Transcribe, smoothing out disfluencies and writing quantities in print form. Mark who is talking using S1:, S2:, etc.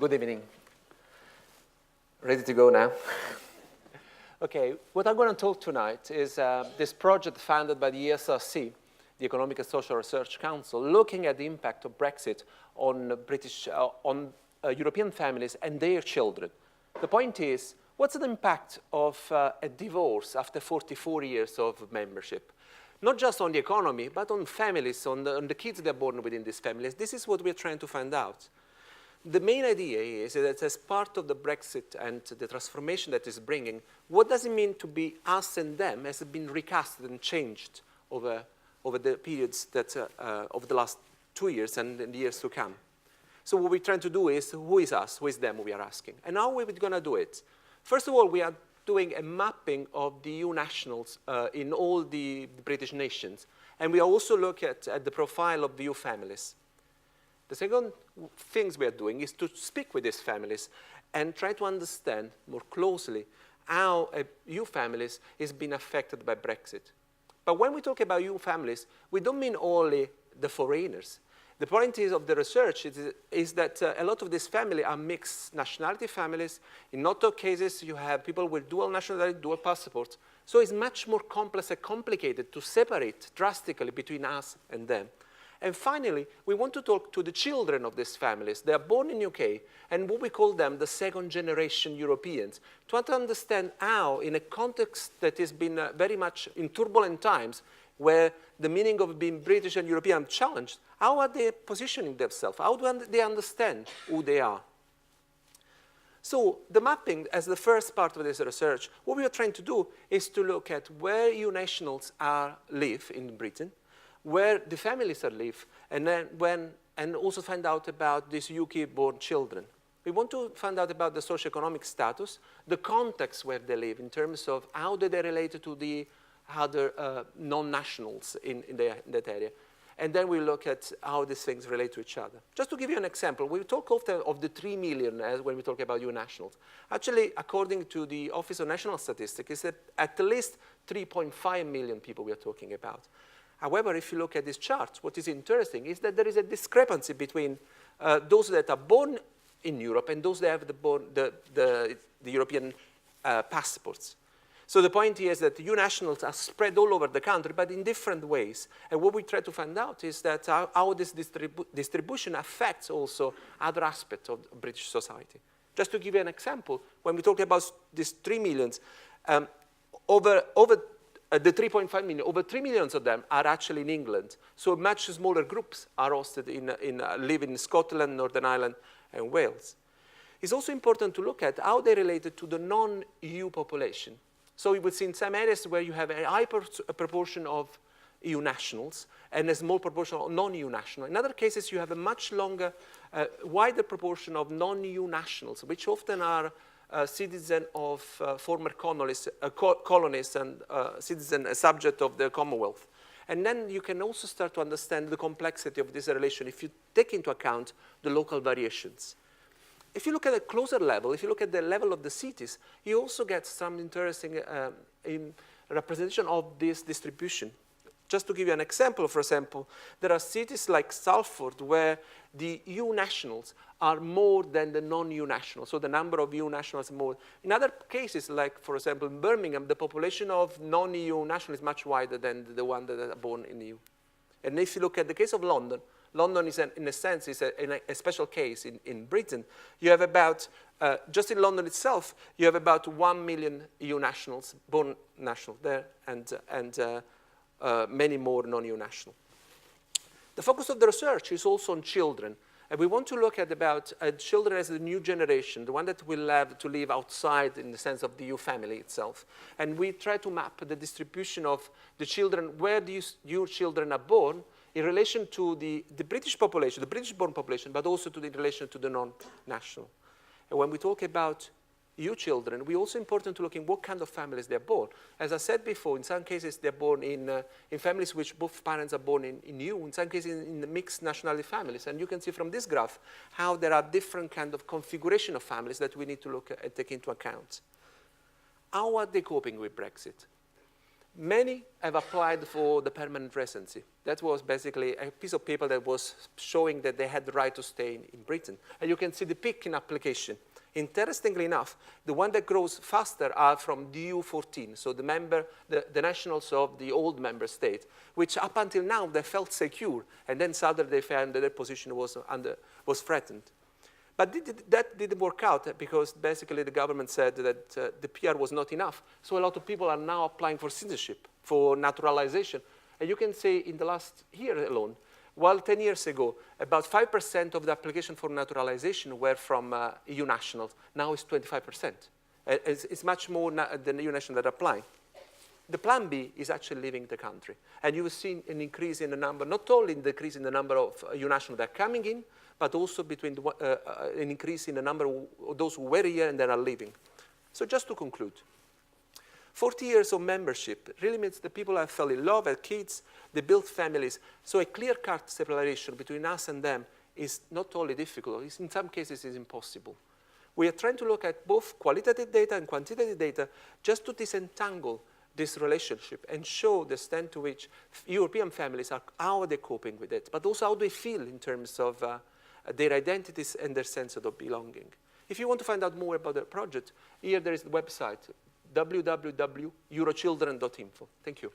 S1: Good evening. Ready to go now? Okay, what I'm going to talk tonight is this project funded by the ESRC, the Economic and Social Research Council, looking at the impact of Brexit on European families and their children. The point is, what's the impact of a divorce after 44 years of membership? Not just on the economy, but on families, on the kids that are born within these families. This is what we're trying to find out. The main idea is that as part of the Brexit and the transformation that is bringing, what does it mean to be us and them has been recasted and changed over the periods that, over the last 2 years and in the years to come. So what we're trying to do is, who is us, who is them, we are asking. And how are we going to do it? First of all, we are doing a mapping of the EU nationals in all the British nations. And we also look at the profile of the EU families. The second things we are doing is to speak with these families and try to understand more closely how EU families is being affected by Brexit. But when we talk about EU families, we don't mean only the foreigners. The point is of the research is that a lot of these families are mixed nationality families. In not all cases, you have people with dual nationality, dual passports. So it's much more complex and complicated to separate drastically between us and them. And finally, we want to talk to the children of these families. They are born in the UK, and what we call them the second-generation Europeans, to understand how, in a context that has been very much in turbulent times, where the meaning of being British and European challenged, how are they positioning themselves? How do they understand who they are? So the mapping, as the first part of this research, what we are trying to do is to look at where EU nationals live in Britain, where the families live, and then and also find out about these UK-born children. We want to find out about the socioeconomic status, the context where they live in terms of how do they relate to the other non-nationals in that area. And then we look at how these things relate to each other. Just to give you an example, we talk often of the 3 million when we talk about EU nationals. Actually, according to the Office of National Statistics, it's at least 3.5 million people we are talking about. However, if you look at these charts, what is interesting is that there is a discrepancy between those that are born in Europe and those that have the European passports. So the point here is that EU nationals are spread all over the country, but in different ways. And what we try to find out is that how this distribution affects also other aspects of British society. Just to give you an example, when we talk about these 3 millions, over the 3.5 million, over 3 million of them are actually in England. So much smaller groups are hosted live in Scotland, Northern Ireland, and Wales. It's also important to look at how they related to the non-EU population. So we would see in some areas where you have a high proportion of EU nationals and a small proportion of non-EU nationals. In other cases, you have a much longer, wider proportion of non-EU nationals, which often are citizens of former colonies and citizens subject of the Commonwealth. And then you can also start to understand the complexity of this relation if you take into account the local variations. If you look at a closer level, if you look at the level of the cities, you also get some interesting representation of this distribution. Just to give you an example, for example, there are cities like Salford where the EU nationals are more than the non-EU nationals. So the number of EU nationals is more. In other cases, like, for example, in Birmingham, the population of non-EU nationals is much wider than the one that are born in the EU. And if you look at the case of London, London is, in a sense, is a special case in Britain. You have about, just in London itself, you have about 1 million EU nationals, born nationals there, and many more non-EU national. The focus of the research is also on children. And we want to look at about children as the new generation, the one that will have to live outside in the sense of the EU family itself. And we try to map the distribution of the children, where these EU children are born, in relation to the British population, the British-born population, but also in relation to the non-national. And when we talk about EU children, we also important to look in what kind of families they're born. As I said before, in some cases they're born in families which both parents are born in EU, in some cases in mixed nationality families. And you can see from this graph how there are different kind of configuration of families that we need to look at and take into account. How are they coping with Brexit? Many have applied for the permanent residency. That was basically a piece of paper that was showing that they had the right to stay in Britain. And you can see the peak in application. Interestingly enough, the one that grows faster are from the EU14, so the nationals of the old member state, which up until now they felt secure, and then suddenly they found that their position was threatened. But that didn't work out because basically the government said that the PR was not enough. So a lot of people are now applying for citizenship, for naturalization. And you can see in the last year alone, while 10 years ago, about 5% of the application for naturalization were from EU nationals. Now it's 25%. It's much more than EU nationals that apply. The plan B is actually leaving the country. And you will see an increase in the number, not only an increase in the number of EU nationals that are coming in, but also between an increase in the number of those who were here and then are leaving. So just to conclude, 40 years of membership really means that people have fell in love, had kids, they built families. So a clear-cut separation between us and them is not only difficult, in some cases it's impossible. We are trying to look at both qualitative data and quantitative data just to disentangle this relationship and show the extent to which European families are, how are they coping with it, but also how they feel in terms of their identities and their sense of belonging. If you want to find out more about the project, here there is the website, www.eurochildren.info. Thank you.